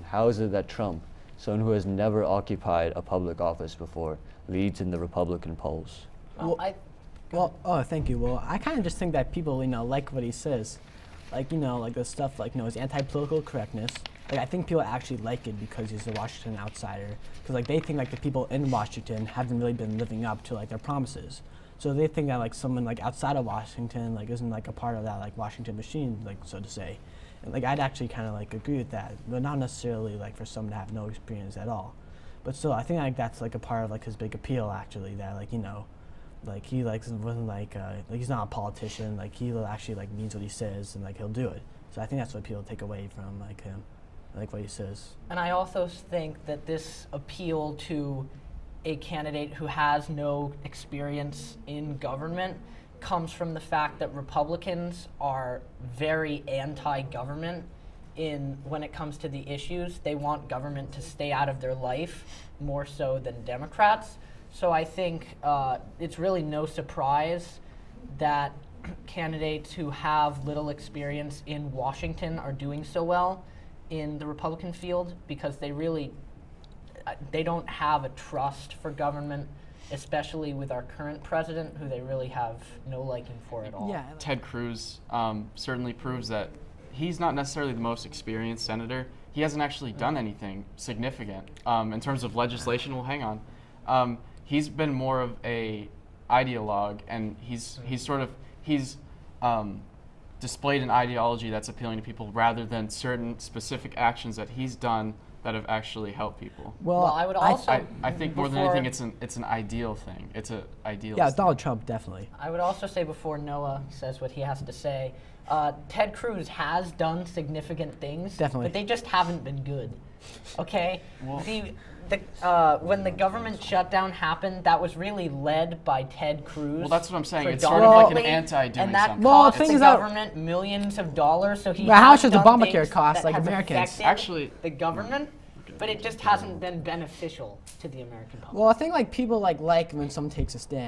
how is it that Trump, someone who has never occupied a public office before, leads in the Republican polls? Thank you. Well, I kind of just think that people, like what he says. Like, like the stuff like, his anti-political correctness. Like, I think people actually like it because he's a Washington outsider. Because, like, they think, like, the people in Washington haven't really been living up to, like, their promises. So they think that, like, someone, like, outside of Washington, like, isn't, like, a part of that, like, Washington machine, like, so to say. And, like, I'd actually kind of, like, agree with that. But not necessarily, like, for someone to have no experience at all. But still, I think, like, that's, like, a part of, like, his big appeal, actually, that, like, like he wasn't like he's not a politician. Like he actually like means what he says and like he'll do it. So I think that's what people take away from like him, like what he says. And I also think that this appeal to a candidate who has no experience in government comes from the fact that Republicans are very anti-government when it comes to the issues. They want government to stay out of their life more so than Democrats. So I think it's really no surprise that candidates who have little experience in Washington are doing so well in the Republican field because they don't have a trust for government, especially with our current president, who they really have no liking for at all. Yeah. Ted Cruz certainly proves that he's not necessarily the most experienced senator. He hasn't actually done anything significant in terms of legislation. Well, hang on. He's been more of a ideologue, and he's displayed an ideology that's appealing to people rather than certain specific actions that he's done that have actually helped people. Well, I would also I think more than anything, it's an ideal thing. It's an ideal. Yeah, Donald Trump definitely. I would also say before Noah says what he has to say, Ted Cruz has done significant things, definitely, but they just haven't been good. Okay, well, when the government shutdown happened, that was really led by Ted Cruz. Well, that's what I'm saying. It's sort of like an anti-doing and that something. cost the government millions of dollars. So how much does Obamacare cost, like Americans? Actually, the government, but it just hasn't been beneficial to the American public. Well, I think like people like when someone takes a stand.